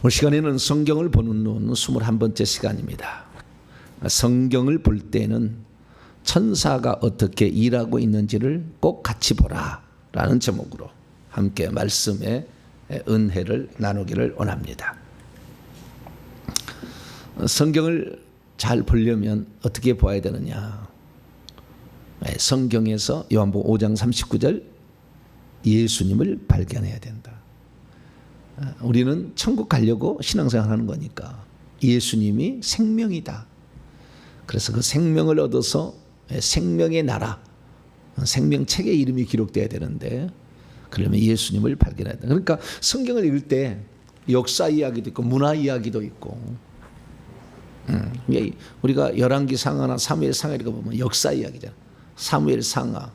오늘 시간에는 성경을 보는 눈 21번째 시간입니다. 성경을 볼 때는 천사가 어떻게 일하고 있는지를 꼭 같이 보라 라는 제목으로 함께 말씀의 은혜를 나누기를 원합니다. 성경을 잘 보려면 어떻게 보아야 되느냐? 성경에서 요한복음 5장 39절 예수님을 발견해야 된다. 우리는 천국 가려고 신앙생활 하는 거니까 예수님이 생명이다. 그래서 그 생명을 얻어서 생명의 나라, 생명책의 이름이 기록돼야 되는데 그러면 예수님을 발견해야 된다. 그러니까 성경을 읽을 때 역사 이야기도 있고 문화 이야기도 있고 우리가 열왕기 상하나 사무엘 상하 이거 보면 역사 이야기잖아. 사무엘 상하,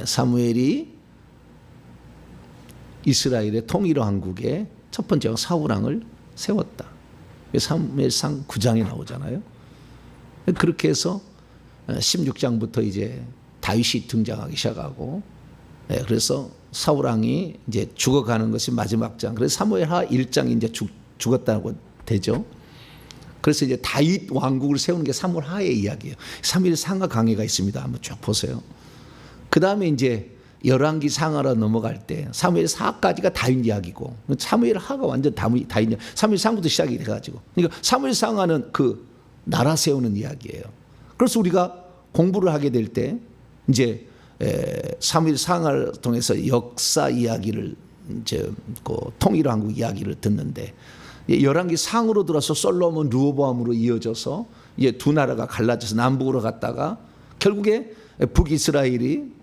사무엘이 이스라엘의 통일 왕국의 첫 번째 왕 사울왕을 세웠다. 사무엘상 9장에 나오잖아요. 그렇게 해서 16장부터 이제 다윗이 등장하기 시작하고, 그래서 사울왕이 이제 죽어가는 것이 마지막 장. 그래서 사무엘하 1장이 이제 죽었다고 되죠. 그래서 이제 다윗 왕국을 세우는 게 사무엘하의 이야기예요. 사무엘 상하 강해가 있습니다. 한번 쭉 보세요. 그 다음에 이제 열왕기 상하로 넘어갈 때 사무엘 사까지가 다윗 이야기고 사무엘 하가 완전 다윗 이야기. 사무엘 상부터 시작이 돼가지고 그러니까 사무엘 상하는 그 나라 세우는 이야기예요. 그래서 우리가 공부를 하게 될 때 이제 사무엘 상하를 통해서 역사 이야기를 이제 그 통일왕국 이야기를 듣는데 열왕기 상으로 들어서 솔로몬 르호보암으로 이어져서 이제 두 나라가 갈라져서 남북으로 갔다가 결국에 북이스라엘이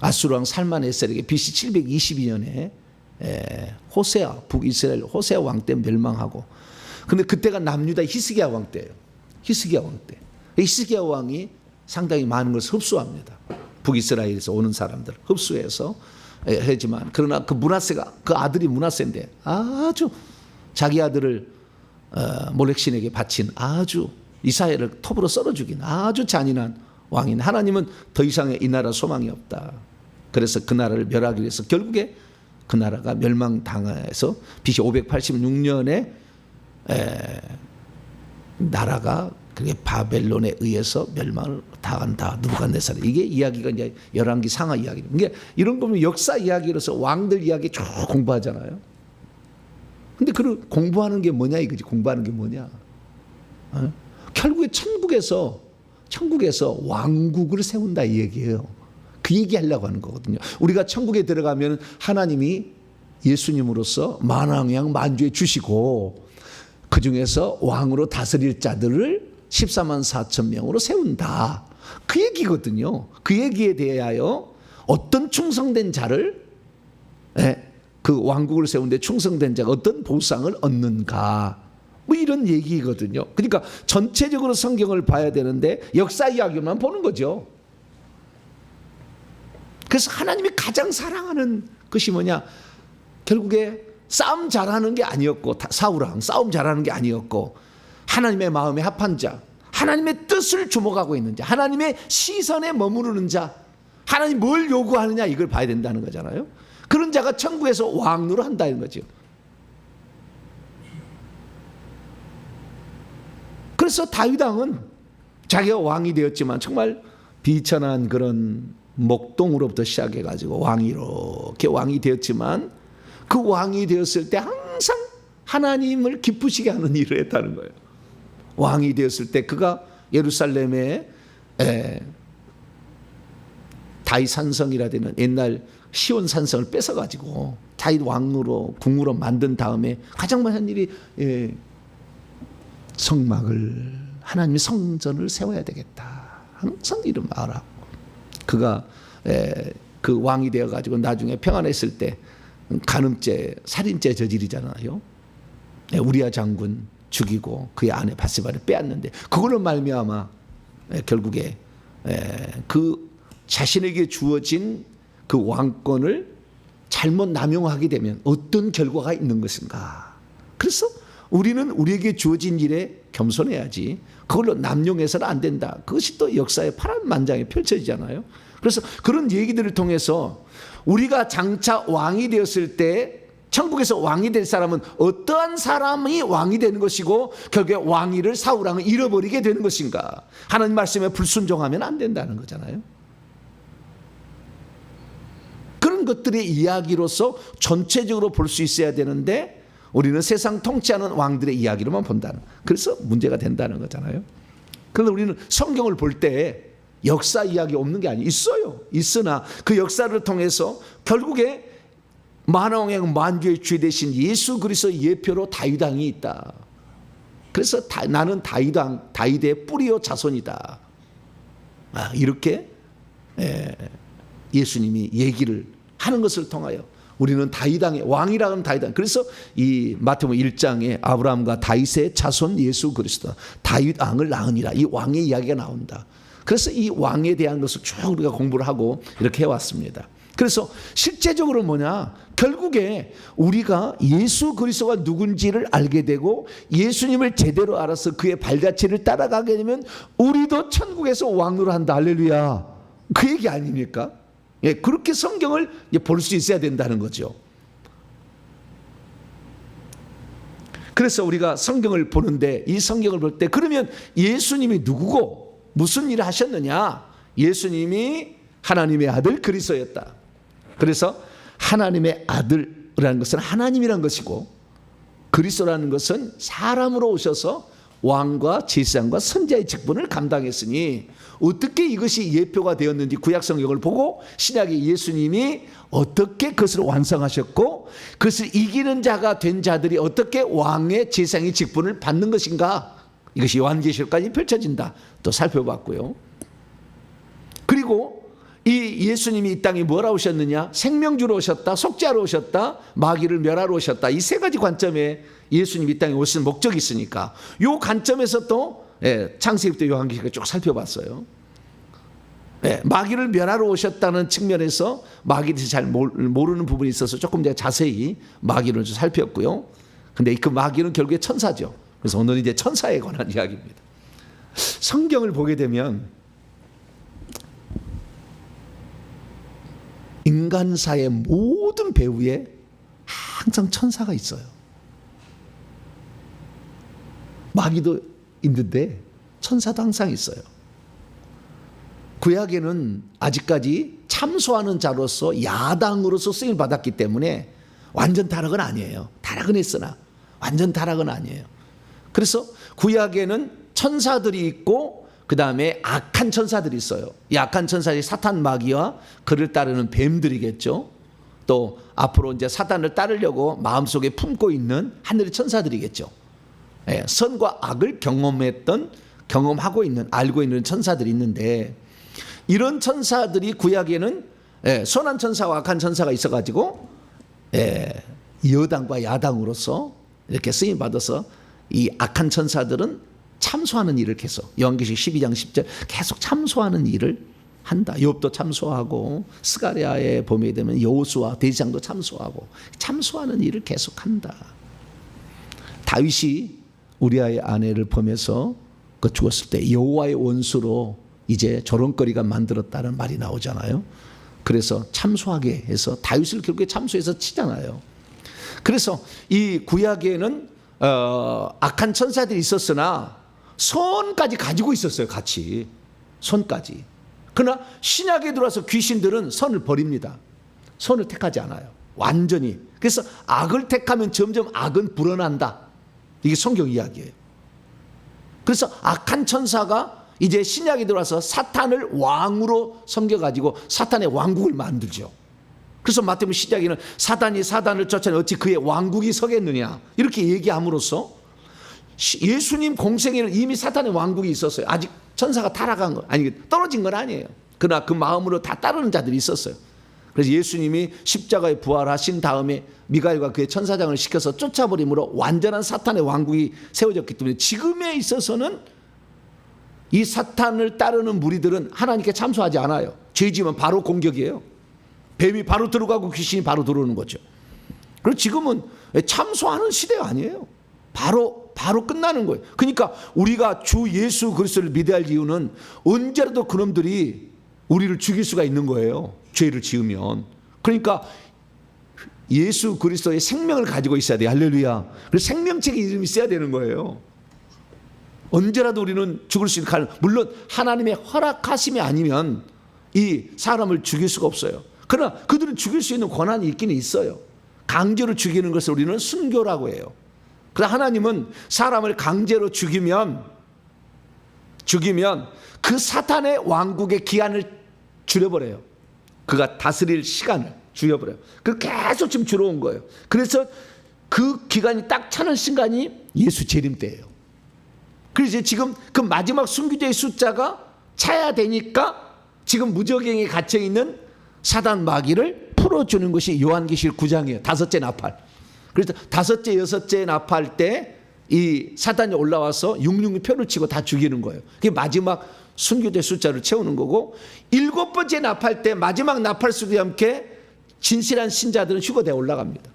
아수르 왕 살만에셀에게 BC 722년에 호세아 북이스라엘 호세아 왕 때 멸망하고, 근데 그때가 남유다 히스기야 왕 때예요. 히스기야 왕 때. 히스기야 왕이 상당히 많은 것을 흡수합니다. 북이스라엘에서 오는 사람들 흡수해서 하지만 그러나 그 므낫세가 그 아들이 므낫세인데 아주 자기 아들을 몰렉신에게 바친 아주 이스라엘을 톱으로 썰어 죽인 아주 잔인한 왕인 하나님은 더 이상의 이 나라 소망이 없다. 그래서 그 나라를 멸하기 위해서 결국에 그 나라가 멸망당해서 BC 586년에 나라가 그게 바벨론에 의해서 멸망을 당한다. 느부갓네살. 이게 이야기가 이제 열왕기 상하 이야기입니다. 이게 이런 거면 역사 이야기로서 왕들 이야기 쭉 공부하잖아요. 근데 그 공부하는 게 뭐냐 이거지. 공부하는 게 뭐냐. 결국에 천국에서 왕국을 세운다 이 얘기예요. 그 얘기하려고 하는 거거든요. 우리가 천국에 들어가면 하나님이 예수님으로서 만왕양 만주에 주시고 그 중에서 왕으로 다스릴 자들을 14만 4천 명으로 세운다. 그 얘기거든요. 그 얘기에 대하여 어떤 충성된 자를 그 왕국을 세우는데 충성된 자가 어떤 보상을 얻는가. 뭐 이런 얘기거든요. 그러니까 전체적으로 성경을 봐야 되는데 역사 이야기만 보는 거죠. 그래서 하나님이 가장 사랑하는 것이 뭐냐? 결국에 싸움 잘하는 게 아니었고 사울왕 싸움 잘하는 게 아니었고 하나님의 마음에 합한 자, 하나님의 뜻을 주목하고 있는 자, 하나님의 시선에 머무르는 자, 하나님 뭘 요구하느냐 이걸 봐야 된다는 거잖아요. 그런 자가 천국에서 왕으로 한다는 거죠. 그래서 다윗 왕은 자기가 왕이 되었지만 정말 비천한 그런 목동으로부터 시작해가지고 왕이 이렇게 왕이 되었지만 그 왕이 되었을 때 항상 하나님을 기쁘시게 하는 일을 했다는 거예요. 왕이 되었을 때 그가 예루살렘에 다윗 산성이라 되는 옛날 시온 산성을 뺏어가지고 다윗 왕으로 궁으로 만든 다음에 가장 많은 일이 성막을 하나님의 성전을 세워야 되겠다. 항상 이런 말하고 그가 그 왕이 되어가지고 나중에 평안했을 때 간음죄, 살인죄 저지르잖아요. 우리아 장군 죽이고 그의 아내 바세바를 빼앗는데 그걸로 말미암아 결국에 그 자신에게 주어진 그 왕권을 잘못 남용하게 되면 어떤 결과가 있는 것인가. 그래서 우리는 우리에게 주어진 일에 겸손해야지 그걸로 남용해서는 안 된다. 그것이 또 역사의 파란만장에 펼쳐지잖아요. 그래서 그런 얘기들을 통해서 우리가 장차 왕이 되었을 때 천국에서 왕이 될 사람은 어떠한 사람이 왕이 되는 것이고 결국에 왕위를 사울왕을 잃어버리게 되는 것인가? 하나님 말씀에 불순종하면 안 된다는 거잖아요. 그런 것들의 이야기로서 전체적으로 볼 수 있어야 되는데 우리는 세상 통치하는 왕들의 이야기로만 본다는, 그래서 문제가 된다는 거잖아요. 그런데 우리는 성경을 볼 때 역사 이야기 없는 게 아니에요. 있어요. 있으나 그 역사를 통해서 결국에 만왕의 만주의 주 되신 예수 그리스도의 예표로 다윗 왕이 있다. 그래서 나는 다윗의 뿌리요 자손이다. 이렇게 예수님이 얘기를 하는 것을 통하여 우리는 다윗 왕의 왕이라 하면 다윗 왕. 그래서 이 마태복음 1장에 아브라함과 다윗의 자손 예수 그리스도, 다윗 왕을 낳으니라, 이 왕의 이야기가 나온다. 그래서 이 왕에 대한 것을 쭉 우리가 공부를 하고 이렇게 해왔습니다. 그래서 실제적으로 뭐냐, 결국에 우리가 예수 그리스도가 누군지를 알게 되고 예수님을 제대로 알아서 그의 발자취를 따라가게 되면 우리도 천국에서 왕으로 한다. 할렐루야. 그 얘기 아닙니까? 예, 그렇게 성경을 볼 수 있어야 된다는 거죠. 그래서 우리가 성경을 보는데, 이 성경을 볼 때 그러면 예수님이 누구고 무슨 일을 하셨느냐? 예수님이 하나님의 아들 그리스도였다. 그래서 하나님의 아들이라는 것은 하나님이라는 것이고, 그리스도라는 것은 사람으로 오셔서 왕과 제사장과 선지자의 직분을 감당했으니, 어떻게 이것이 예표가 되었는지 구약 성경을 보고 신약의 예수님이 어떻게 그것을 완성하셨고 그것을 이기는 자가 된 자들이 어떻게 왕의 제사장의 직분을 받는 것인가, 이것이 요한계시록까지 펼쳐진다. 또 살펴봤고요. 그리고 이 예수님이 이 땅에 뭐라 오셨느냐? 생명주로 오셨다, 속죄하러 오셨다, 마귀를 멸하러 오셨다. 이 세 가지 관점에 예수님이 이 땅에 오신 목적이 있으니까 이 관점에서 또 창세기부터 요한계시록을 쭉 살펴봤어요. 마귀를 멸하러 오셨다는 측면에서 마귀에 대해서 잘 모르는 부분이 있어서 조금 제가 자세히 마귀를 좀 살폈고요. 근데 그 마귀는 결국에 천사죠. 그래서 오늘은 이제 천사에 관한 이야기입니다. 성경을 보게 되면 인간사의 모든 배후에 항상 천사가 있어요. 마귀도 있는데 천사도 항상 있어요. 구약에는 아직까지 참소하는 자로서 야당으로서 쓰임을 받았기 때문에 완전 타락은 아니에요. 타락은 했으나 완전 타락은 아니에요. 그래서 구약에는 천사들이 있고 그 다음에 악한 천사들이 있어요. 이 악한 천사들이 사탄 마귀와 그를 따르는 뱀들이겠죠. 또 앞으로 이제 사탄을 따르려고 마음속에 품고 있는 하늘의 천사들이겠죠. 선과 악을 경험하고 있는, 알고 있는 천사들이 있는데, 이런 천사들이 구약에는 선한 천사와 악한 천사가 있어가지고 여당과 야당으로서 이렇게 쓰임 받아서 이 악한 천사들은 참소하는 일을 계속, 요한계시록 12장 10절 계속 참소하는 일을 한다. 욥도 참소하고 스가랴의 봄에 되면 여호수아 대지장도 참소하는 일을 계속한다. 다윗이 우리아의 아내를 범해서 그 죽었을 때 여호와의 원수로 이제 조롱거리가 만들었다는 말이 나오잖아요. 그래서 참소하게 해서 다윗을 결국에 참소해서 치잖아요. 그래서 이 구약에는 악한 천사들이 있었으나 선까지 가지고 있었어요. 같이 선까지. 그러나 신약에 들어와서 귀신들은 선을 버립니다. 선을 택하지 않아요. 완전히. 그래서 악을 택하면 점점 악은 불어난다. 이게 성경 이야기예요. 그래서 악한 천사가 이제 신약에 들어와서 사탄을 왕으로 섬겨가지고 사탄의 왕국을 만들죠. 그래서 마태복음 시작에는 사단이 사단을 쫓아내 어찌 그의 왕국이 서겠느냐, 이렇게 얘기함으로써 예수님 공생에는 이미 사탄의 왕국이 있었어요. 아직 천사가 타락한 거 아니, 떨어진 건 아니에요. 그러나 그 마음으로 다 따르는 자들이 있었어요. 그래서 예수님이 십자가에 부활하신 다음에 미가엘과 그의 천사장을 시켜서 쫓아버림으로 완전한 사탄의 왕국이 세워졌기 때문에 지금에 있어서는 이 사탄을 따르는 무리들은 하나님께 참소하지 않아요. 죄지면 바로 공격이에요. 뱀이 바로 들어가고 귀신이 바로 들어오는 거죠. 그리고 지금은 참소하는 시대가 아니에요. 바로 끝나는 거예요. 그러니까 우리가 주 예수 그리스도를 믿어야 할 이유는 언제라도 그놈들이 우리를 죽일 수가 있는 거예요. 죄를 지으면. 그러니까 예수 그리스도의 생명을 가지고 있어야 돼요. 할렐루야. 그래서 생명책의 이름이 있어야 되는 거예요. 언제라도 우리는 죽을 수 있는 물론 하나님의 허락하심이 아니면 이 사람을 죽일 수가 없어요. 그러나 그들은 죽일 수 있는 권한이 있기는 있어요. 강제로 죽이는 것을 우리는 순교라고 해요. 그러나 하나님은 사람을 강제로 죽이면 그 사탄의 왕국의 기한을 줄여버려요. 그가 다스릴 시간을 줄여버려요. 그 계속 지금 줄여온 거예요. 그래서 그 기간이 딱 차는 순간이 예수 재림 때예요. 그래서 지금 그 마지막 순교자의 숫자가 차야 되니까 지금 무저갱에 갇혀 있는 사단 마귀를 풀어주는 것이 요한계시록 9장이에요. 다섯째 나팔. 그래서 다섯째, 여섯째 나팔 때 이 사단이 올라와서 666표를 치고 다 죽이는 거예요. 그게 마지막 순교자 숫자를 채우는 거고, 일곱 번째 나팔 때 마지막 나팔 소리와 함께 진실한 신자들은 휴거대에 올라갑니다.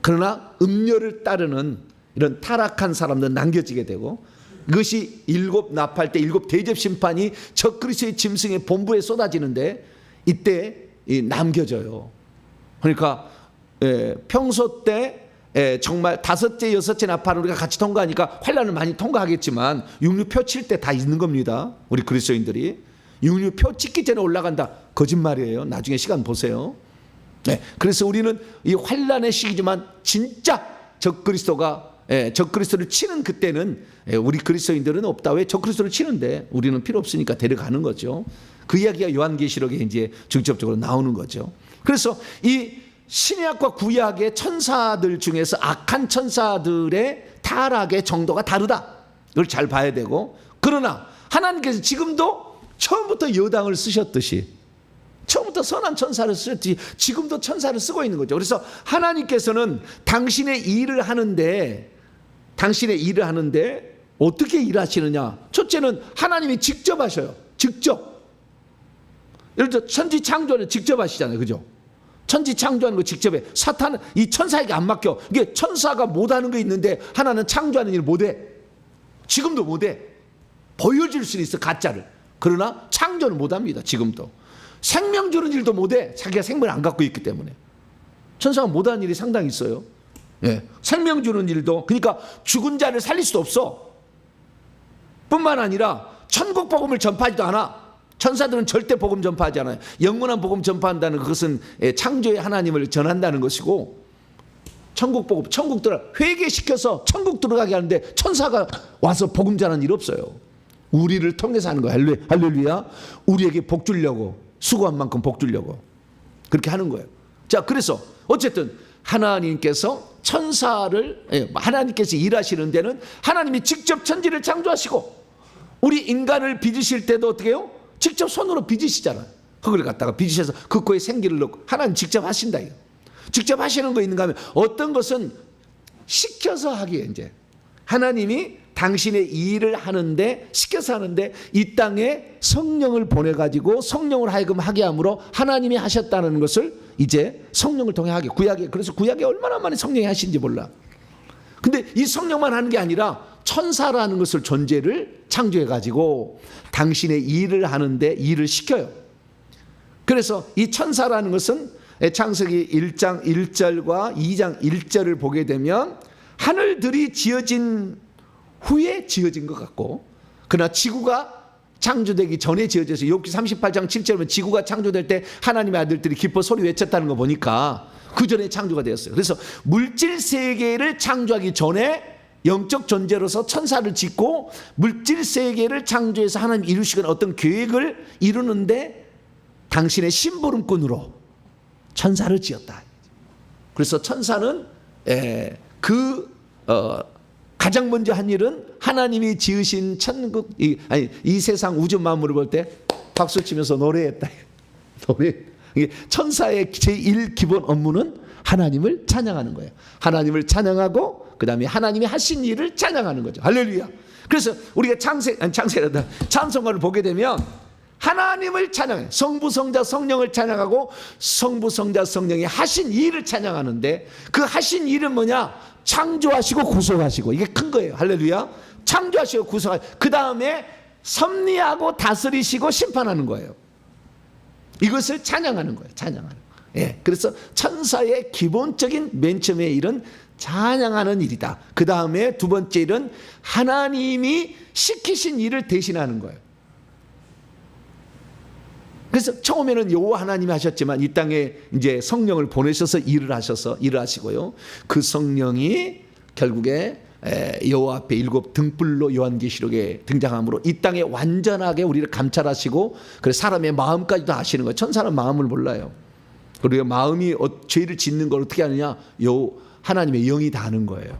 그러나 음료를 따르는 이런 타락한 사람들은 남겨지게 되고, 이것이 일곱 나팔 때 일곱 대접 심판이 적그리스도의 짐승의 본부에 쏟아지는데 이때 남겨져요. 그러니까 평소 때 정말 다섯째 여섯째 나팔을 우리가 같이 통과하니까 환난을 많이 통과하겠지만 66표 칠 때 다 있는 겁니다. 우리 그리스도인들이 66표 찍기 전에 올라간다, 거짓말이에요. 나중에 시간 보세요. 그래서 우리는 이 환난의 시기지만 진짜 적그리스도를 치는 그때는 우리 그리스도인들은 없다. 왜? 적그리스도를 치는데 우리는 필요 없으니까 데려가는 거죠. 그 이야기가 요한계시록에 이제 직접적으로 나오는 거죠. 그래서 이 신약과 구약의 천사들 중에서 악한 천사들의 타락의 정도가 다르다. 이걸 잘 봐야 되고, 그러나 하나님께서 지금도 처음부터 여당을 쓰셨듯이, 처음부터 선한 천사를 쓰셨지 지금도 천사를 쓰고 있는 거죠. 그래서 하나님께서는 당신의 일을 하는데 어떻게 일하시느냐? 첫째는 하나님이 직접 하셔요. 직접. 예를 들어 천지 창조는 직접 하시잖아요. 그죠? 천지 창조하는 거 직접 해. 사탄은 이 천사에게 안 맡겨. 이게 천사가 못하는 거 있는데 하나는 창조하는 일 못해. 지금도 못해. 보여줄 수는 있어, 가짜를. 그러나 창조는 못합니다. 지금도. 생명 주는 일도 못해. 자기가 생명을 안 갖고 있기 때문에. 천사가 못하는 일이 상당히 있어요. 생명 주는 일도. 그러니까 죽은 자를 살릴 수도 없어. 뿐만 아니라 천국 복음을 전파하지도 않아. 천사들은 절대 복음 전파하지 않아요. 영원한 복음 전파한다는 그것은 창조의 하나님을 전한다는 것이고, 천국 복음, 천국 들어 회개시켜서 천국 들어가게 하는데 천사가 와서 복음 전하는 일 없어요. 우리를 통해서 하는 거예요. 할렐루야. 우리에게 복 주려고, 수고한 만큼 복 주려고 그렇게 하는 거예요. 자, 그래서 어쨌든 하나님께서 하나님께서 일하시는 데는 하나님이 직접 천지를 창조하시고, 우리 인간을 빚으실 때도 어떻게 해요? 직접 손으로 빚으시잖아요. 흙을 갖다가 빚으셔서 그 코에 생기를 넣고 하나님 직접 하신다. 이거. 직접 하시는 거 있는가 하면 어떤 것은 시켜서 하기에 이제 하나님이 당신의 일을 하는데, 시켜서 하는데 이 땅에 성령을 보내가지고 성령을 하여금 하게 함으로 하나님이 하셨다는 것을 이제 성령을 통해 하게. 그래서 구약에 얼마나 많이 성령이 하신지 몰라. 근데 이 성령만 하는 게 아니라 천사라는 것을 존재를 창조해가지고 당신의 일을 하는데 일을 시켜요. 그래서 이 천사라는 것은 창세기 1장 1절과 2장 1절을 보게 되면 하늘들이 지어진 후에 지어진 것 같고, 그러나 지구가 창조되기 전에 지어져서 욥기 38장 7절은 지구가 창조될 때 하나님의 아들들이 기뻐 소리 외쳤다는 거 보니까 그 전에 창조가 되었어요. 그래서 물질 세계를 창조하기 전에 영적 존재로서 천사를 짓고 물질 세계를 창조해서 하나님 이루시는 어떤 계획을 이루는데 당신의 심부름꾼으로 천사를 지었다. 그래서 천사는 가장 먼저 한 일은 하나님이 지으신 천국, 이 세상 우주 만물을 볼 때 박수 치면서 노래했다. 천사의 제1 기본 업무는 하나님을 찬양하는 거예요. 하나님을 찬양하고 그 다음에 하나님이 하신 일을 찬양하는 거죠. 할렐루야. 그래서 우리가 찬송가를 보게 되면 하나님을 찬양해. 성부, 성자, 성령을 찬양하고 성부, 성자, 성령이 하신 일을 찬양하는데 그 하신 일은 뭐냐? 창조하시고 구속하시고. 이게 큰 거예요. 할렐루야. 창조하시고 구속하시고 그 다음에 섭리하고 다스리시고 심판하는 거예요. 이것을 찬양하는 거예요. 찬양하는 거예요. 예, 그래서 천사의 기본적인 맨 처음의 일은 찬양하는 일이다. 그 다음에 두 번째 일은 하나님이 시키신 일을 대신하는 거예요. 그래서 처음에는 여호와 하나님이 하셨지만 이 땅에 이제 성령을 보내셔서 일을 하시고요. 그 성령이 결국에 여호와 앞에 7 등불로 요한계시록에 등장함으로 이 땅에 완전하게 우리를 감찰하시고 그래서 사람의 마음까지도 아시는 거예요. 천사는 마음을 몰라요. 그리고 마음이 죄를 짓는 걸 어떻게 아느냐? 하나님의 영이 다 아는 거예요.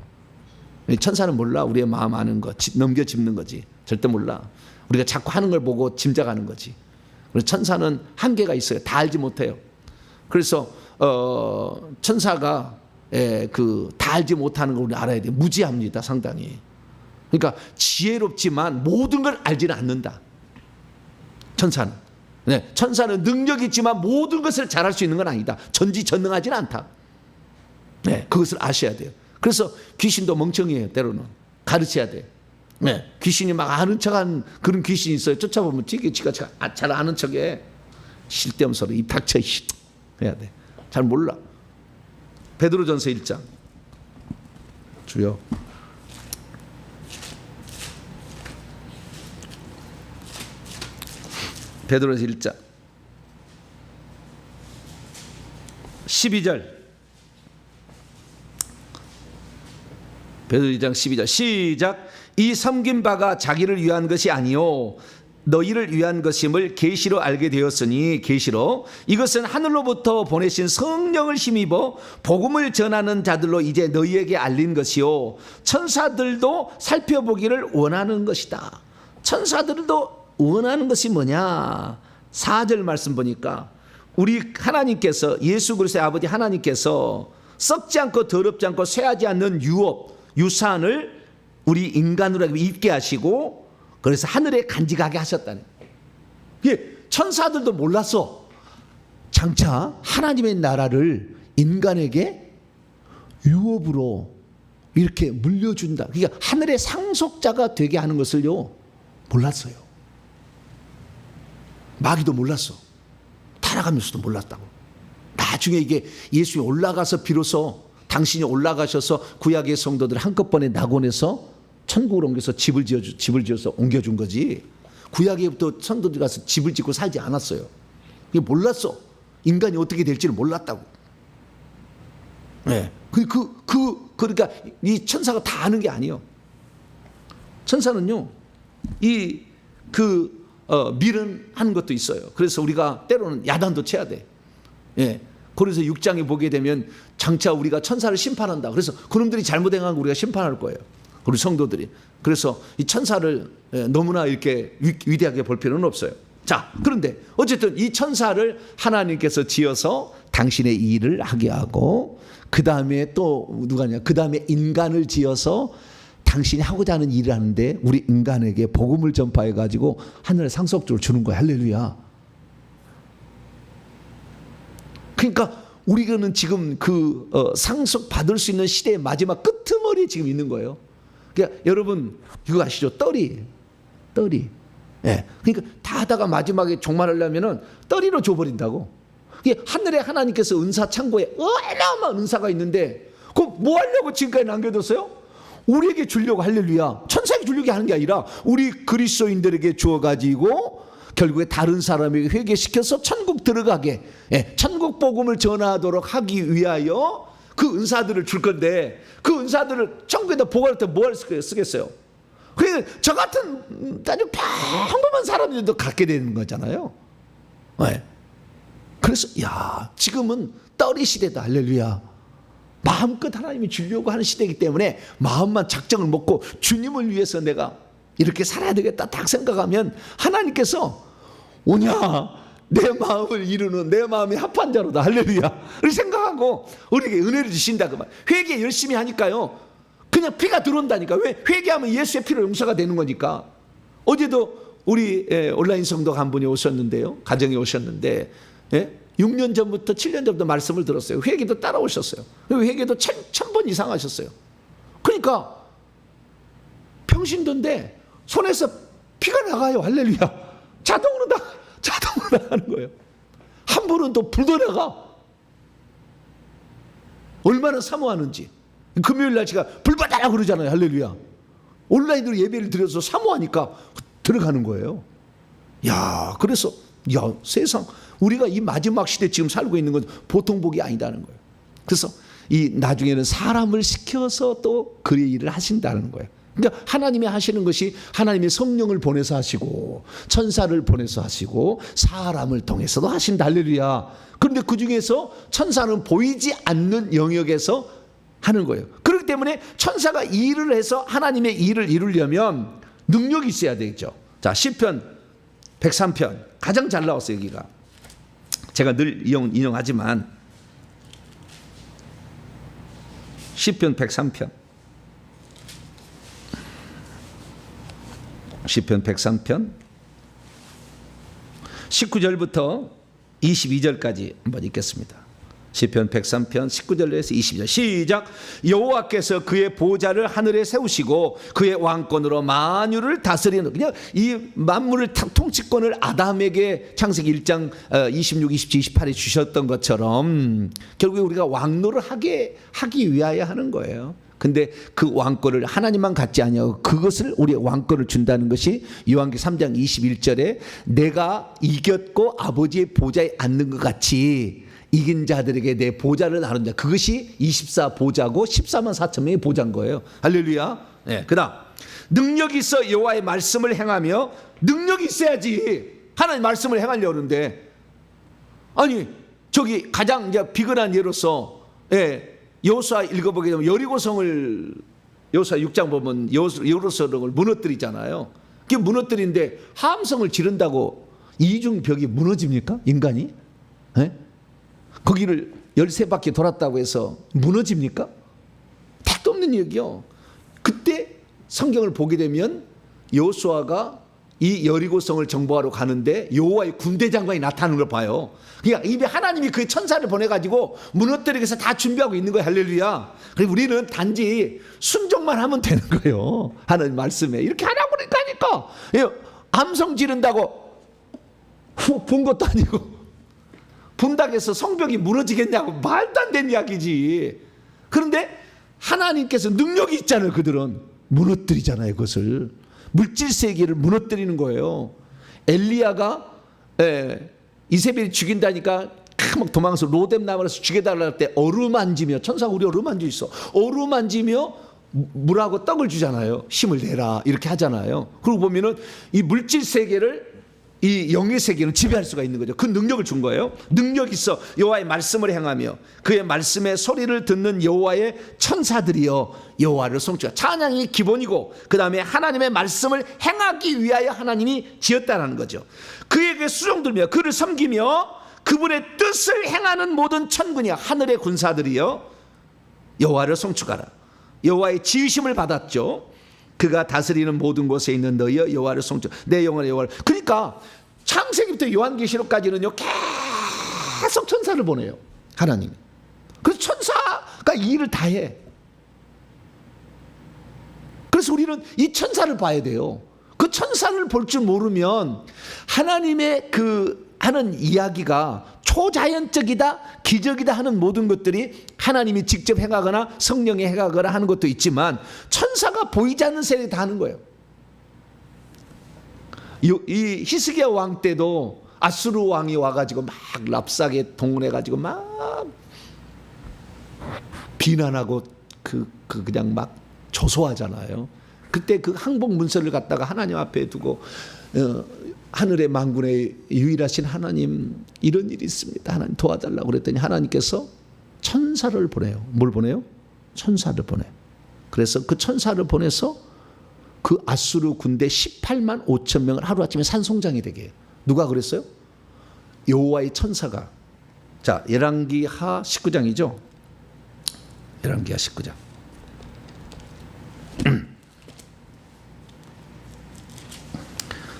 천사는 몰라. 우리의 마음 아는 거 넘겨짚는 거지. 절대 몰라. 우리가 자꾸 하는 걸 보고 짐작하는 거지. 그래서 천사는 한계가 있어요. 다 알지 못해요. 그래서 천사가 다 알지 못하는 걸 우리 알아야 돼요. 무지합니다, 상당히. 그러니까 지혜롭지만 모든 걸 알지는 않는다. 천사는. 네, 천사는 능력이 있지만 모든 것을 잘할 수 있는 건 아니다. 전지전능하지는 않다. 네, 그것을 아셔야 돼요. 그래서 귀신도 멍청이에요. 때로는 가르쳐야 돼요. 네, 귀신이 막 아는 척한 그런 귀신이 있어요. 쫓아보면 지가 잘 아는 척해. 쓸데없는 소리 입 닥쳐 해야 돼. 잘 몰라. 베드로전서 1장. 주여. 베드로전서 1장 12절. 베드로 2장 12절 시작. 이 섬긴 바가 자기를 위한 것이 아니요 너희를 위한 것임을 계시로 알게 되었으니 계시로 이것은 하늘로부터 보내신 성령을 힘입어 복음을 전하는 자들로 이제 너희에게 알린 것이요 천사들도 살펴보기를 원하는 것이다. 천사들도 원하는 것이 뭐냐? 4절 말씀 보니까 우리 하나님께서 예수 그리스도의 아버지 하나님께서 썩지 않고 더럽지 않고 쇠하지 않는 유산을 우리 인간으로 입게 하시고 그래서 하늘에 간직하게 하셨다는. 이게 천사들도 몰랐어. 장차 하나님의 나라를 인간에게 유업으로 이렇게 물려준다. 그러니까 하늘의 상속자가 되게 하는 것을요 몰랐어요. 마귀도 몰랐어. 타락하면서도 몰랐다고. 나중에 이게 예수에 올라가서 비로소 당신이 올라가셔서 구약의 성도들 한꺼번에 낙원에서 천국으로 옮겨서 집을 지어서 옮겨준 거지. 구약에부터 성도들이 가서 집을 짓고 살지 않았어요. 이게 몰랐어. 인간이 어떻게 될지를 몰랐다고. 네. 그러니까 이 천사가 다 아는 게 아니에요. 천사는요, 미련하는 것도 있어요. 그래서 우리가 때로는 야단도 쳐야 돼. 예. 그래서 6장에 보게 되면 장차 우리가 천사를 심판한다. 그래서 그놈들이 잘못 행한 거 우리가 심판할 거예요. 우리 성도들이. 그래서 이 천사를 너무나 이렇게 위대하게 볼 필요는 없어요. 자, 그런데 어쨌든 이 천사를 하나님께서 지어서 당신의 일을 하게 하고 그 다음에 또 누가냐? 그 다음에 인간을 지어서 당신이 하고자 하는 일을 하는데 우리 인간에게 복음을 전파해 가지고 하늘의 상속적으로 주는 거야. 할렐루야. 그러니까 우리는 지금 상속 받을 수 있는 시대의 마지막 끄트머리에 지금 있는 거예요. 그러니까 여러분 이거 아시죠? 떨이. 예. 그러니까 다 하다가 마지막에 종말하려면은 떨이로 줘버린다고. 하늘에 하나님께서 은사 창고에 어마어마한 은사가 있는데 그거 뭐 하려고 지금까지 남겨뒀어요? 우리에게 주려고. 할렐루야. 천사에게 주려고 하는 게 아니라 우리 그리스도인들에게 주어가지고 결국에 다른 사람에게 회개시켜서 천국 들어가게, 천국 복음을 전하도록 하기 위하여 그 은사들을 줄 건데 그 은사들을 천국에다 보관할 때 뭐 쓰겠어요? 저 같은 아주 평범한 사람들도 갖게 되는 거잖아요. 그래서 지금은 떨이 시대다. 할렐루야. 마음껏 하나님이 주려고 하는 시대이기 때문에 마음만 작정을 먹고 주님을 위해서 내가 이렇게 살아야 되겠다 딱 생각하면 하나님께서 오냐 내 마음을 이루는 내 마음이 합한 자로다. 할렐루야. 이렇게 생각하고 우리에게 은혜를 주신다. 그 말. 회개 열심히 하니까요 그냥 피가 들어온다니까. 왜? 회개하면 예수의 피로 용서가 되는 거니까. 어제도 우리 온라인 성도가 한 분이 오셨는데요, 가정에 오셨는데 6년 전부터 7년 전부터 말씀을 들었어요. 회개도 따라오셨어요. 회개도 1000번 이상 하셨어요. 그러니까 평신도인데 손에서 피가 나가요. 할렐루야. 자동으로 나가는 거예요. 한 분은 또 불도 나가. 얼마나 사모하는지. 금요일 날 제가 불 받아라 그러잖아요. 할렐루야. 온라인으로 예배를 드려서 사모하니까 들어가는 거예요. 야, 그래서 야, 세상 우리가 이 마지막 시대 지금 살고 있는 건 보통 복이 아니다는 거예요. 그래서 이 나중에는 사람을 시켜서 또 그 일을 하신다는 거예요. 그러니까 하나님이 하시는 것이 하나님의 성령을 보내서 하시고 천사를 보내서 하시고 사람을 통해서도 하신다. 할렐루야. 그런데 그 중에서 천사는 보이지 않는 영역에서 하는 거예요. 그렇기 때문에 천사가 일을 해서 하나님의 일을 이루려면 능력이 있어야 되겠죠. 자, 시편 103편 가장 잘 나왔어요. 여기가 제가 늘 인용하지만 시편 103편 시편 103편 19절부터 22절까지 한번 읽겠습니다. 시편 103편 19절에서 22절 시작. 여호와께서 그의 보좌를 하늘에 세우시고 그의 왕권으로 만유를 다스리는, 그냥 이 만물을 통치권을 아담에게 창세기 1장 26, 27, 28에 주셨던 것처럼 결국에 우리가 왕노를 하기 위하여 하는 거예요. 근데 그 왕권을 하나님만 갖지 아니하고 그것을 우리의 왕권을 준다는 것이 요한계시록 3장 21절에 내가 이겼고 아버지의 보좌에 앉는 것 같이 이긴 자들에게 내 보좌를 나눈 자, 그것이 24보좌고 14만 4천 명의 보좌인 거예요. 할렐루야. 네, 그다음 능력이 있어 여호와의 말씀을 행하며, 능력이 있어야지 하나님 말씀을 행하려고 하는데, 아니 저기 가장 이제 비근한 예로서 여호수아 읽어보게 되면 여리고성을 여호수아 6장 보면 여리고성을 무너뜨리잖아요. 그게 무너뜨리는데 함성을 지른다고 이중벽이 무너집니까? 인간이? 네? 거기를 13바퀴 돌았다고 해서 무너집니까? 택도 없는 얘기요. 그때 성경을 보게 되면 여호수아가 이 여리고성을 정복하러 가는데 여호와의 군대 장관이 나타나는 걸 봐요. 그러니까 이미 하나님이 그 천사를 보내가지고 무너뜨리기 위해서 다 준비하고 있는 거예요. 할렐루야. 그리고 우리는 단지 순종만 하면 되는 거예요. 하나님 말씀에 이렇게 하라고 그러니까 암성 지른다고 훅 본 것도 아니고 분다고 해서 성벽이 무너지겠냐고, 말도 안 되는 이야기지. 그런데 하나님께서 능력이 있잖아요. 그들은 무너뜨리잖아요. 그것을 물질 세계를 무너뜨리는 거예요. 엘리야가 이세벨이 죽인다니까 막 도망가서 로뎀 나무에서 죽여달라 할 때 어루만지며, 천사가 우리 어루만져 있어, 어루만지며 물하고 떡을 주잖아요. 힘을 내라 이렇게 하잖아요. 그리고 보면은 이 물질 세계를 이 영의 세계는 지배할 수가 있는 거죠. 그 능력을 준 거예요. 능력이 있어 여호와의 말씀을 행하며 그의 말씀의 소리를 듣는 여호와의 천사들이여 여호와를 송축하라. 찬양이 기본이고 그 다음에 하나님의 말씀을 행하기 위하여 하나님이 지었다는 거죠. 그에게 수종들며 그를 섬기며 그분의 뜻을 행하는 모든 천군이여 하늘의 군사들이여 여호와를 송축하라. 여호와의 지으심을 받았죠. 그가 다스리는 모든 곳에 있는 너희여 여호와를 송축, 내 영혼의 여호와를. 그러니까 창세기부터 요한계시록까지는요 계속 천사를 보내요. 하나님. 그래서 천사가 이 일을 다 해. 그래서 우리는 이 천사를 봐야 돼요. 그 천사를 볼 줄 모르면 하나님의 그 하는 이야기가 초자연적이다, 기적이다 하는 모든 것들이 하나님이 직접 행하거나 성령이 행하거나 하는 것도 있지만 천사가 보이지 않는 세력이 다 하는 거예요. 이 히스기야 왕 때도 아수르 왕이 와가지고 막 랍사게 동원해가지고 막 비난하고 그냥 막 조소하잖아요. 그때 그 항복 문서를 갖다가 하나님 앞에 두고 하늘의 만군의 유일하신 하나님, 이런 일이 있습니다. 하나님 도와달라고 그랬더니 하나님께서 천사를 보내요. 뭘 보내요? 천사를 보내. 그래서 그 천사를 보내서 그 아수르 군대 18만 5천 명을 하루아침에 산송장이 되게 해요. 누가 그랬어요? 여호와의 천사가. 자, 열왕기하 19장이죠. 열왕기하 19장.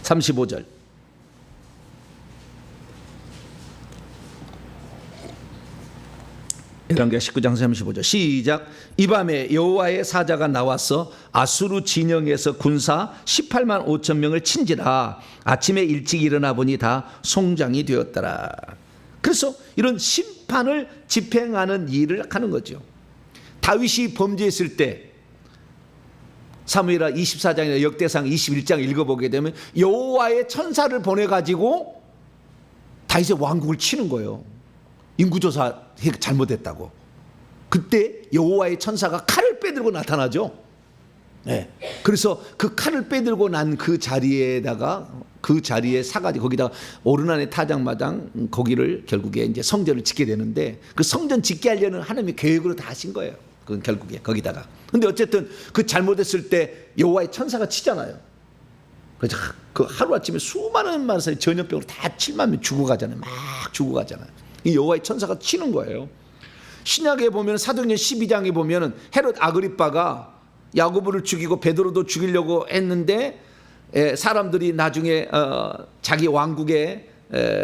35절. 열왕기하 19장 35절 시작. 이 밤에 여호와의 사자가 나와서 아수르 진영에서 군사 18만 5천 명을 친지라. 아침에 일찍 일어나 보니 다 송장이 되었더라. 그래서 이런 심판을 집행하는 일을 하는 거죠. 다윗이 범죄했을 때 사무엘하 24장이나 역대상 21장 읽어보게 되면 여호와의 천사를 보내가지고 다윗의 왕국을 치는 거예요. 인구조사 잘못했다고. 그때 여호와의 천사가 칼을 빼들고 나타나죠. 네. 그래서 그 칼을 빼들고 난 그 자리에다가 그 자리에 사가지 거기다가 오르난의 타작마당 거기를 결국에 이제 성전을 짓게 되는데 그 성전 짓게 하려는 하나님의 계획으로 다 하신 거예요. 그건 결국에 거기다가. 근데 어쨌든 그 잘못했을 때 여호와의 천사가 치잖아요. 그래서 그 하루아침에 수많은 만사의 전염병으로 다 7만 명 죽어가잖아요. 막 죽어가잖아요. 이 여호와의 천사가 치는 거예요. 신약에 보면 사도행전 12장에 보면 헤롯 아그리빠가 야고보를 죽이고 베드로도 죽이려고 했는데 사람들이 나중에 자기 왕국에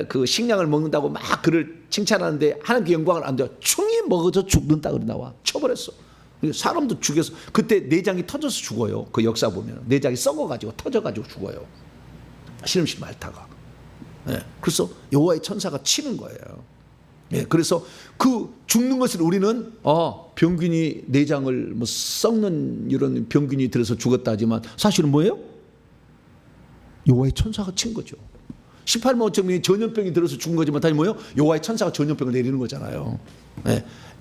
그 식량을 먹는다고 막 그를 칭찬하는데 하나님께 영광을 안 돼요. 충이 먹어져 죽는다 그래 나와. 쳐버렸어. 사람도 죽여서 그때 내장이 터져서 죽어요. 그 역사 보면 내장이 썩어가지고 터져가지고 죽어요. 시름실 말다가. 그래서 여호와의 천사가 치는 거예요. 그래서 그 죽는 것을 우리는 병균이 내장을 뭐 썩는 이런 병균이 들어서 죽었다 하지만 사실은 뭐예요? 여호와의 천사가 친 거죠. 18만 5천 명이 전염병이 들어서 죽은 거지만 다시 뭐예요? 여호와의 천사가 전염병을 내리는 거잖아요.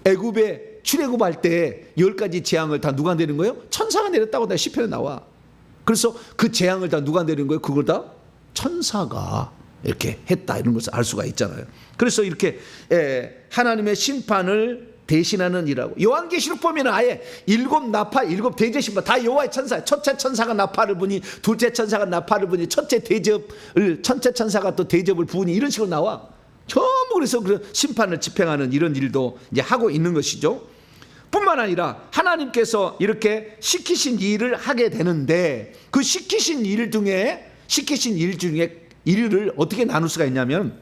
애굽에 출애굽할 때 10가지 재앙을 다 누가 내린 거예요? 천사가 내렸다고 다 시편에 나와. 그래서 그 재앙을 다 누가 내린 거예요? 그걸 다 천사가 이렇게 했다 이런 것을 알 수가 있잖아요. 그래서 이렇게 하나님의 심판을 대신하는 일하고 요한계시록 보면 아예 7 나파 7 대접 심판 다 여호와의 천사. 첫째 천사가 나파를 부니 둘째 천사가 나파를 부니 첫째 천사가 또 대접을 부으니 이런 식으로 나와. 전부 그래서 그 심판을 집행하는 이런 일도 이제 하고 있는 것이죠. 뿐만 아니라 하나님께서 이렇게 시키신 일을 하게 되는데 그 시키신 일 중에 일을 어떻게 나눌 수가 있냐면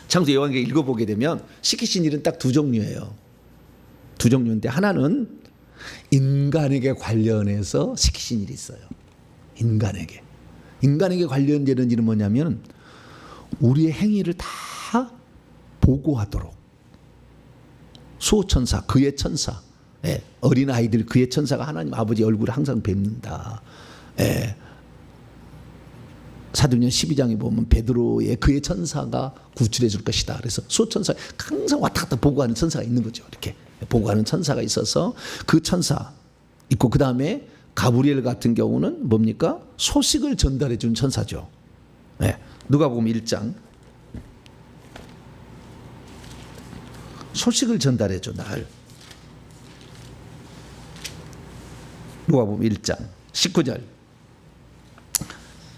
창세기 요한계시록 읽어보게 되면 시키신 일은 딱 2종류예요. 2종류인데 하나는 인간에게 관련해서 시키신 일이 있어요. 인간에게 관련되는 일은 뭐냐면 우리의 행위를 다 보고하도록 수호천사 그의 천사 어린아이들 그의 천사가 하나님 아버지 얼굴을 항상 뵙는다. 사도행전 12장에 보면 베드로의 그의 천사가 구출해 줄 것이다. 그래서 수호천사 항상 왔다 갔다 보고하는 천사가 있는 거죠. 이렇게 보고하는 천사가 있어서 그 천사 있고 그 다음에 가브리엘 같은 경우는 뭡니까? 소식을 전달해 준 천사죠. 누가복음 1장 소식을 전달해 줘 날. 누가복음 1장 19절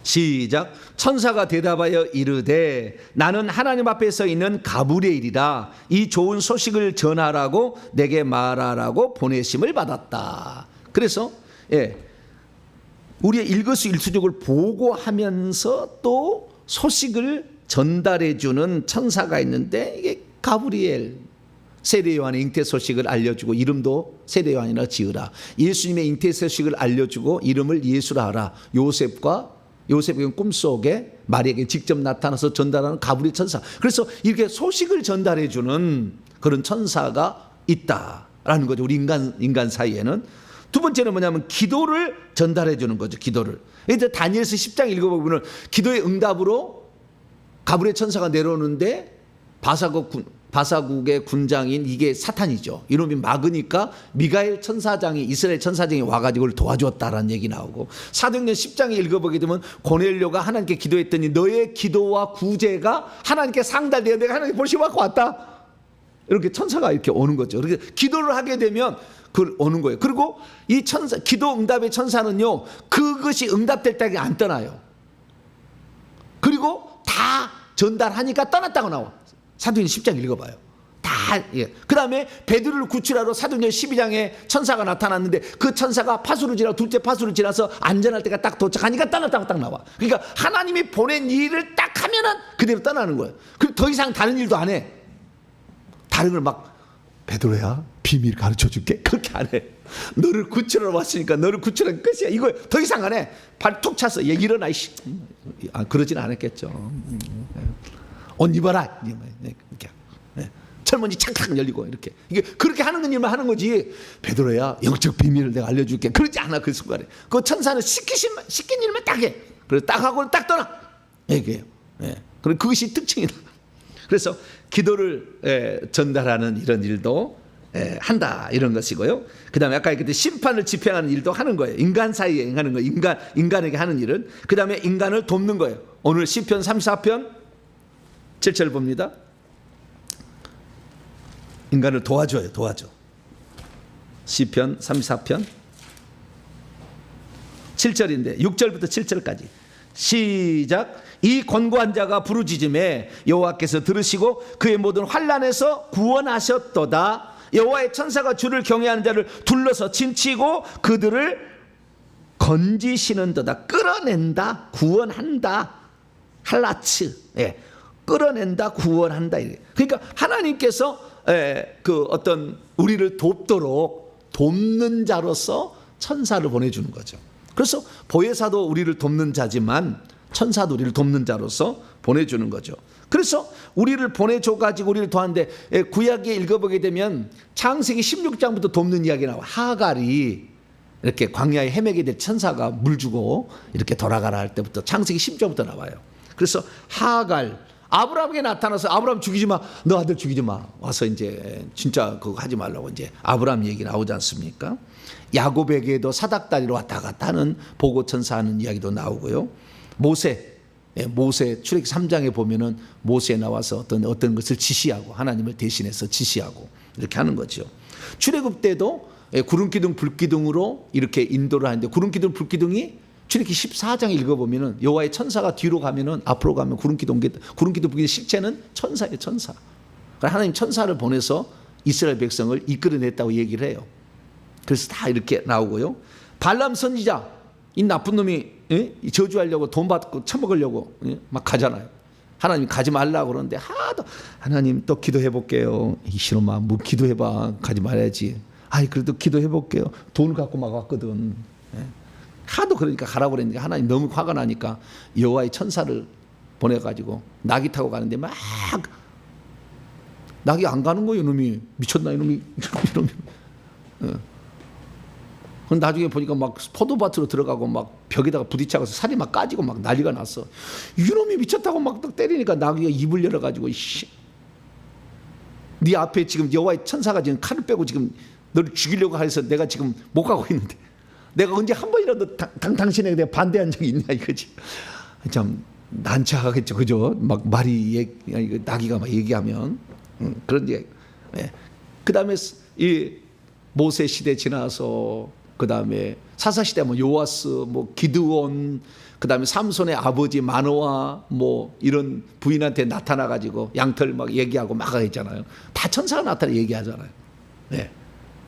시작. 천사가 대답하여 이르되 나는 하나님 앞에 서 있는 가브리엘이라 이 좋은 소식을 전하라고 내게 말하라고 보내심을 받았다. 그래서 우리의 일거수일투족을 보고하면서 또 소식을 전달해 주는 천사가 있는데 이게 가브리엘. 세례 요한의 잉태 소식을 알려주고 이름도 세례 요한이라 지으라. 예수님의 잉태 소식을 알려주고 이름을 예수라 하라. 요셉의 꿈속에 마리아에게 직접 나타나서 전달하는 가브리엘 천사. 그래서 이렇게 소식을 전달해 주는 그런 천사가 있다라는 거죠. 우리 인간 사이에는. 두 번째는 뭐냐면 기도를 전달해 주는 거죠. 기도를. 이제 다니엘서 10장 읽어보면 기도의 응답으로 가브리엘 천사가 내려오는데 바사국의 군장인 이게 사탄이죠. 이놈이 막으니까 미가엘 천사장이 이스라엘 천사장이 와가지고 그걸 도와주었다라는 얘기 나오고 사도행전 10장에 읽어보게 되면 고넬료가 하나님께 기도했더니 너의 기도와 구제가 하나님께 상달되어 내가 하나님께 볼심 받고 왔다. 이렇게 천사가 이렇게 오는 거죠. 그렇게 기도를 하게 되면 그걸 오는 거예요. 그리고 이 천사 기도 응답의 천사는요 그것이 응답될 때까지 안 떠나요. 그리고 다 전달하니까 떠났다고 나와. 사도행전 10장 읽어봐요. 그 다음에 베드로를 구출하러 사도행전 12장에 천사가 나타났는데 그 천사가 파수를 지나고 둘째 파수를 지나서 안전할 때가 딱 도착하니까 떠났다고 딱 나와. 그러니까 하나님이 보낸 일을 딱 하면은 그대로 떠나는 거예요. 그리고 더 이상 다른 일도 안 해. 다른 걸 막 베드로야 비밀 가르쳐 줄게 그렇게 안 해. 너를 구출하러 왔으니까 너를 구출한 끝이야. 이거 더 이상 안 해. 발 툭 차서 얘기 일어나. 그러진 않았겠죠. 옷 입어라. 이렇게. 철문이 착착 열리고 이렇게. 이게 그렇게 하는 일만 하는 거지. 베드로야 영적 비밀을 내가 알려줄게. 그러지 않아 그 순간에. 그 천사는 시킨 일만 딱 해. 그래서 딱 하고 딱 떠나. 이게요. 그리고 그것이 특징이다. 그래서 기도를 전달하는 이런 일도 한다 이런 것이고요. 그다음에 아까 얘기했듯이 심판을 집행하는 일도 하는 거예요. 인간 사이에 하는 거, 인간에게 하는 일은. 그다음에 인간을 돕는 거예요. 오늘 시편 34편 7절 봅니다. 인간을 도와줘요. 도와줘. 시편 34편 7절인데 6절부터 7절까지 시작. 이 권고한 자가 부르짖음에 여호와께서 들으시고 그의 모든 환난에서 구원하셨도다. 여호와의 천사가 주를 경외하는 자를 둘러서 진치고 그들을 건지시는도다. 끌어낸다, 구원한다. 할라츠, 끌어낸다, 구원한다. 그러니까 하나님께서 그 어떤 우리를 돕도록 돕는 자로서 천사를 보내주는 거죠. 그래서 보혜사도 우리를 돕는 자지만 천사도 우리를 돕는 자로서 보내주는 거죠. 그래서 우리를 보내줘가지고 우리를 도하는데 구약에 읽어보게 되면 창세기 16장부터 돕는 이야기 나와. 하갈이 이렇게 광야에 헤매게 될 천사가 물 주고 이렇게 돌아가라 할 때부터 창세기 10장부터 나와요. 그래서 하갈 아브라함에게 나타나서 아브라함 죽이지 마, 너 아들 죽이지 마. 와서 이제 진짜 그거 하지 말라고 이제 아브라함 얘기 나오지 않습니까? 야곱에게도 사닥다리로 왔다 갔다 하는 보고천사 하는 이야기도 나오고요. 모세 출애굽기 3장에 보면은 모세 나와서 어떤 것을 지시하고 하나님을 대신해서 지시하고 이렇게 하는 거죠. 출애굽 때도 구름기둥 불기둥으로 이렇게 인도를 하는데 구름기둥 불기둥이 출애굽기 14장 읽어보면은 여호와의 천사가 뒤로 가면은 앞으로 가면 구름기둥 불기둥 실체는 천사예요. 천사. 하나님 천사를 보내서 이스라엘 백성을 이끌어냈다고 얘기를 해요. 그래서 다 이렇게 나오고요. 발람 선지자 이 나쁜 놈이 저주하려고 돈 받고 처먹으려고 막 가잖아요. 하나님 가지 말라고 그러는데 하도 하나님 또 기도해 볼게요. 이놈아 뭐 기도해봐. 가지 말아야지. 아이 그래도 기도해 볼게요. 돈을 갖고 막 왔거든. 하도 그러니까 가라고 그랬는데 하나님 너무 화가 나니까 여호와의 천사를 보내가지고 나귀 타고 가는데 막 나귀 안 가는 거예요. 이놈이 미쳤나 이놈이. 나중에 보니까 막 포도밭으로 들어가고 막 벽에다가 부딪혀서 살이 막 까지고 막 난리가 났어. 이놈이 미쳤다고 막 때리니까 나귀가 입을 열어가지고 네 앞에 지금 여호와의 천사가 지금 칼을 빼고 지금 너를 죽이려고 해서 내가 지금 못 가고 있는데 내가 언제 한 번이라도 당신에게 내가 반대한 적이 있냐 이거지. 참 난처하겠죠, 그죠? 막 말이 나귀가 막 얘기하면 그런 얘기. 그 다음에 이 모세 시대 지나서 그 다음에 사사 시대 뭐 요아스, 뭐 기드온, 그 다음에 삼손의 아버지 마노아 뭐 이런 부인한테 나타나 가지고 양털 막 얘기하고 막 했잖아요. 다 천사가 나타나 얘기하잖아요.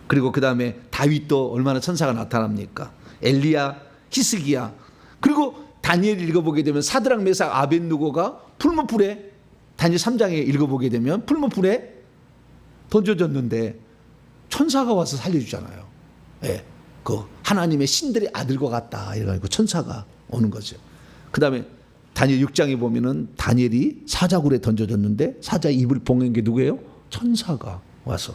그리고 그 다음에 다윗도 얼마나 천사가 나타납니까? 엘리야, 히스기야. 그리고 다니엘 읽어보게 되면 사드락 메삭 아벳느고가 풀무불에 다니엘 3장에 읽어보게 되면 풀무불에 던져졌는데 천사가 와서 살려주잖아요. 그 하나님의 신들의 아들과 같다 이래가지고 천사가 오는 거죠. 그 다음에 다니엘 6장에 보면은 다니엘이 사자굴에 던져졌는데 사자 입을 봉한 게 누구예요? 천사가 와서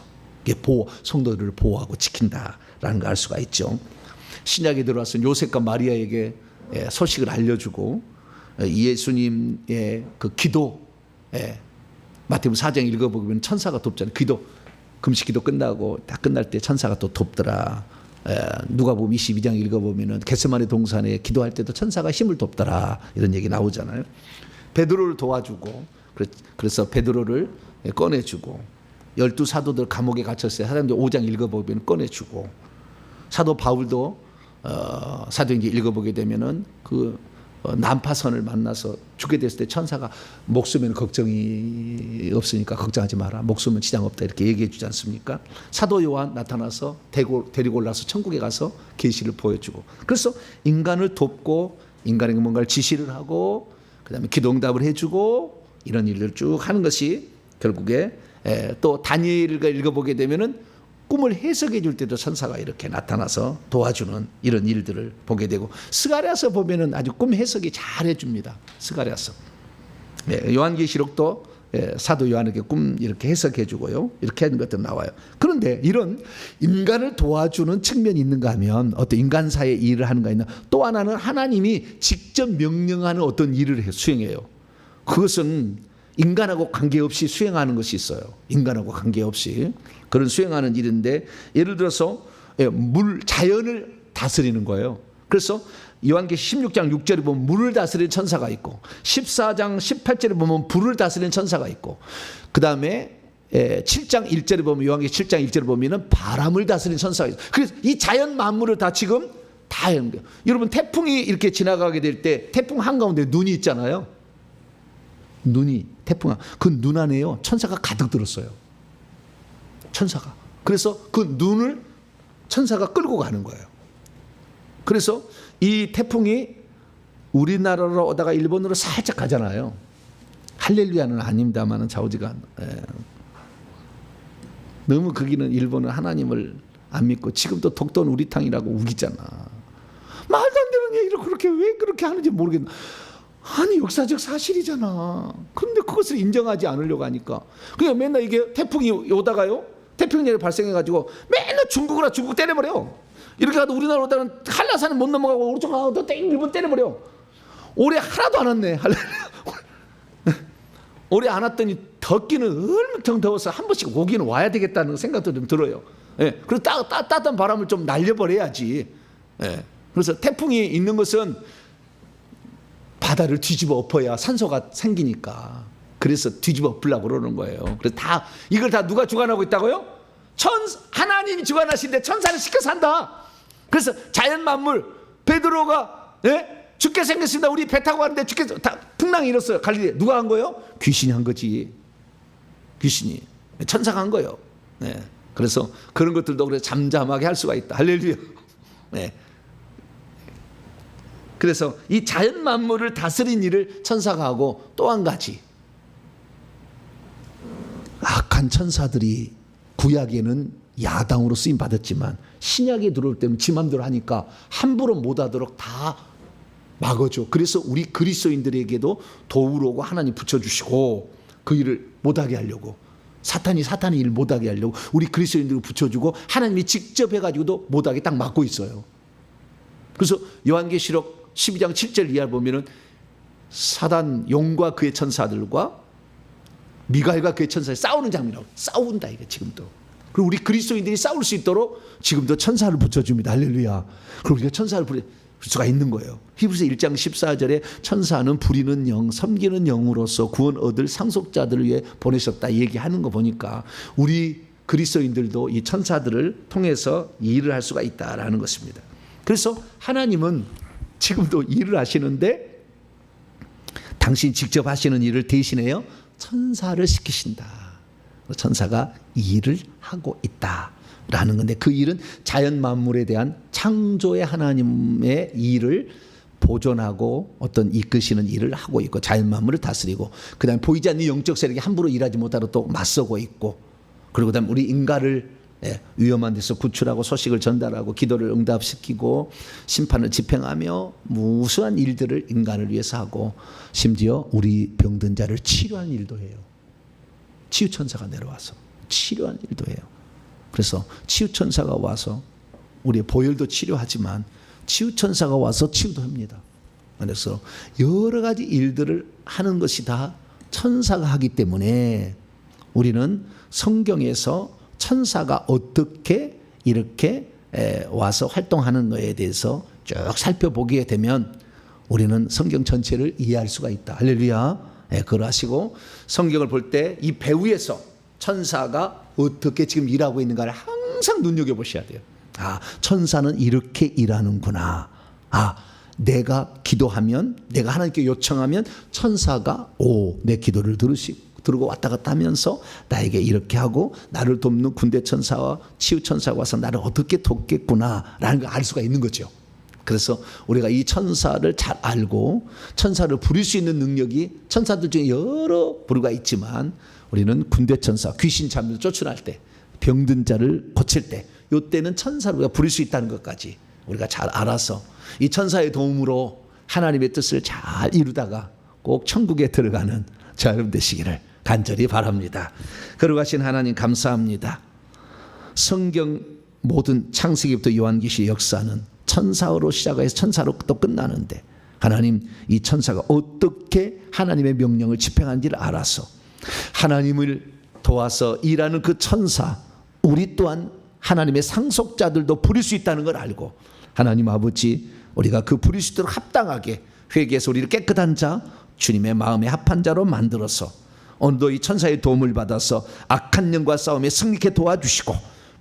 성도들을 보호하고 지킨다라는 걸 알 수가 있죠. 신약에 들어와서 요셉과 마리아에게 소식을 알려주고 예수님의 그 기도 마태복음 4장 읽어보면 천사가 돕잖아요. 금식 기도 끝나고 다 끝날 때 천사가 또 돕더라. 누가복음 22장 읽어보면은 겟세마네 동산에 기도할 때도 천사가 힘을 돕더라 이런 얘기 나오잖아요. 베드로를 도와주고 그래서 베드로를 꺼내주고 12사도들 감옥에 갇혔어요. 사도행전 5장 읽어보면 꺼내주고 사도 바울도 사도행전 읽어보게 되면은 그 난파선을 만나서 죽게 됐을 때 천사가 목숨에는 걱정이 없으니까 걱정하지 마라. 목숨은 지장 없다 이렇게 얘기해 주지 않습니까? 사도 요한 나타나서 데리고 올라서 천국에 가서 계시를 보여주고 그래서 인간을 돕고 인간에게 뭔가를 지시를 하고 그다음에 기도응답을 해주고 이런 일을 쭉 하는 것이 결국에 또 다니엘을 읽어보게 되면은 꿈을 해석해 줄 때도 천사가 이렇게 나타나서 도와주는 이런 일들을 보게 되고 스가랴서 보면은 아주 꿈 해석이 잘 해줍니다. 스가랴서 요한계시록도 사도 요한에게 꿈 이렇게 해석해 주고요. 이렇게 하는 것도 나와요. 그런데 이런 인간을 도와주는 측면이 있는가 하면 어떤 인간사의 일을 하는가 있나, 또 하나는 하나님이 직접 명령하는 어떤 일을 수행해요. 그것은 인간하고 관계없이 수행하는 것이 있어요. 인간하고 관계없이 그런 수행하는 일인데, 예를 들어서 자연을 다스리는 거예요. 그래서 요한계시 16장 6절에 보면 물을 다스리는 천사가 있고, 14장 18절에 보면 불을 다스리는 천사가 있고, 그 다음에 7장 1절에 보면, 요한계시 7장 1절에 보면 바람을 다스리는 천사가 있어요. 그래서 이 자연 만물을 다 지금 다 하는 거예요. 여러분, 태풍이 이렇게 지나가게 될 때 태풍 한가운데 눈이 있잖아요. 눈이, 태풍, 그 눈 안에요 천사가 가득 들었어요. 천사가. 그래서 그 눈을 천사가 끌고 가는 거예요. 그래서 이 태풍이 우리나라로 오다가 일본으로 살짝 가잖아요. 할렐루야는 아닙니다만은 좌우지간. 너무 거기는 일본은 하나님을 안 믿고 지금도 독도는 우리 땅이라고 우기잖아. 말도 안 되는 얘기를 그렇게 왜 그렇게 하는지 모르겠나. 아니, 역사적 사실이잖아. 그런데 그것을 인정하지 않으려고 하니까 그냥 맨날 이게 태풍이 오다가요, 태평양이 발생해가지고 맨날 중국이나 중국 때려버려. 이렇게 가도 우리나라 오다가는 한라산은 못 넘어가고 오른쪽 가도 땡 일본 때려버려. 올해 하나도 안 왔네. 올해 안 왔더니 덥기는 얼마나 더워서 한 번씩 오기는 와야 되겠다는 생각도 좀 들어요. 그래서 따뜻한 바람을 좀 날려버려야지. 그래서 태풍이 있는 것은 바다를 뒤집어 엎어야 산소가 생기니까, 그래서 뒤집어 엎으려고 그러는 거예요. 그래서 이걸 다 누가 주관하고 있다고요? 하나님이 주관하시는데 천사를 시켜서 한다. 그래서 자연 만물, 베드로가 죽게 생겼습니다. 우리 배 타고 가는데 죽게, 다 풍랑이 일었어요. 갈릴리. 누가 한 거예요? 귀신이 한 거지. 귀신이. 천사가 한 거예요. 그래서 그런 것들도 그래 잠잠하게 할 수가 있다. 할렐루야. 그래서 이 자연 만물을 다스린 일을 천사가 하고, 또 한 가지, 악한 천사들이 구약에는 야당으로 쓰임 받았지만 신약에 들어올 때는 지 맘대로 하니까 함부로 못하도록 다 막아줘. 그래서 우리 그리스도인들에게도 도울 오고 하나님 붙여주시고, 그 일을 못하게 하려고, 사탄이 일 못하게 하려고 우리 그리스도인들을 붙여주고, 하나님이 직접 해가지고도 못하게 딱 막고 있어요. 그래서 요한계시록 12장 7절 이하를 보면은 사단 용과 그의 천사들과 미가엘과 그의 천사들이 싸우는 장면이라고. 싸운다 이게 지금도. 그리고 우리 그리스도인들이 싸울 수 있도록 지금도 천사를 붙여줍니다. 할렐루야. 그리고 우리가 천사를 부릴 수가 있는 거예요. 히브리서 1장 14절에 천사는 부리는 영, 섬기는 영으로서 구원 얻을 상속자들을 위해 보내셨다 얘기하는 거 보니까 우리 그리스도인들도 이 천사들을 통해서 일을 할 수가 있다라는 것입니다. 그래서 하나님은 지금도 일을 하시는데, 당신이 직접 하시는 일을 대신해요 천사를 시키신다. 천사가 일을 하고 있다라는 건데, 그 일은 자연 만물에 대한 창조의 하나님의 일을 보존하고 어떤 이끄시는 일을 하고 있고, 자연 만물을 다스리고, 그 다음에 보이지 않는 영적 세력이 함부로 일하지 못하도록 또 맞서고 있고, 그리고 그 다음에 우리 인간을 위험한 데서 구출하고 소식을 전달하고 기도를 응답시키고 심판을 집행하며 무수한 일들을 인간을 위해서 하고, 심지어 우리 병든 자를 치료하는 일도 해요. 치유천사가 내려와서 치료하는 일도 해요. 그래서 치유천사가 와서 우리의 보혈도 치료하지만 치유천사가 와서 치유도 합니다. 그래서 여러 가지 일들을 하는 것이 다 천사가 하기 때문에 우리는 성경에서 천사가 어떻게 이렇게 와서 활동하는 것에 대해서 쭉 살펴보게 되면 우리는 성경 전체를 이해할 수가 있다. 할렐루야. 그걸 하시고, 성경을 볼 때 이 배후에서 천사가 어떻게 지금 일하고 있는가를 항상 눈여겨보셔야 돼요. 천사는 이렇게 일하는구나. 내가 기도하면, 내가 하나님께 요청하면 천사가 내 기도를 들고 왔다 갔다 하면서 나에게 이렇게 하고, 나를 돕는 군대 천사와 치유 천사가 와서 나를 어떻게 돕겠구나라는 걸 알 수가 있는 거죠. 그래서 우리가 이 천사를 잘 알고, 천사를 부릴 수 있는 능력이 천사들 중에 여러 부류가 있지만, 우리는 군대 천사, 귀신 잡는 쫓아날 때, 병든 자를 고칠 때, 이때는 천사를 우리가 부릴 수 있다는 것까지 우리가 잘 알아서 이 천사의 도움으로 하나님의 뜻을 잘 이루다가 꼭 천국에 들어가는 저 여러분 되시기를 간절히 바랍니다. 거룩하신 하나님 감사합니다. 성경 모든 창세기부터 요한계시 역사는 천사로 시작해서 천사로 또 끝나는데 하나님 이 천사가 어떻게 하나님의 명령을 집행하는지를 알아서 하나님을 도와서 일하는 그 천사, 우리 또한 하나님의 상속자들도 부릴 수 있다는 걸 알고 하나님 아버지 우리가 그 부릴 수 있도록 합당하게 회개해서 우리를 깨끗한 자, 주님의 마음에 합한 자로 만들어서 오늘도 이 천사의 도움을 받아서 악한 영과 싸움에 승리케 도와주시고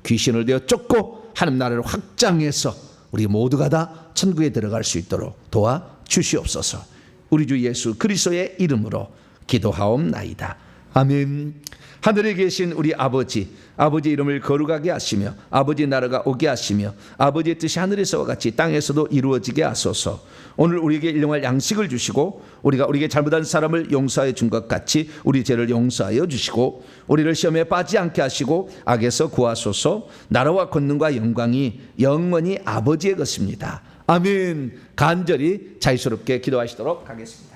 귀신을 되어 쫓고 하나님 나라를 확장해서 우리 모두가 다 천국에 들어갈 수 있도록 도와주시옵소서. 우리 주 예수 그리스도의 이름으로 기도하옵나이다. 아멘. 하늘에 계신 우리 아버지, 아버지 이름을 거룩하게 하시며 아버지 나라가 오게 하시며 아버지의 뜻이 하늘에서와 같이 땅에서도 이루어지게 하소서. 오늘 우리에게 일용할 양식을 주시고 우리가 우리에게 잘못한 사람을 용서하여 준 것 같이 우리 죄를 용서하여 주시고 우리를 시험에 빠지지 않게 하시고 악에서 구하소서. 나라와 권능과 영광이 영원히 아버지의 것입니다. 아멘. 간절히 자유스럽게 기도하시도록 하겠습니다.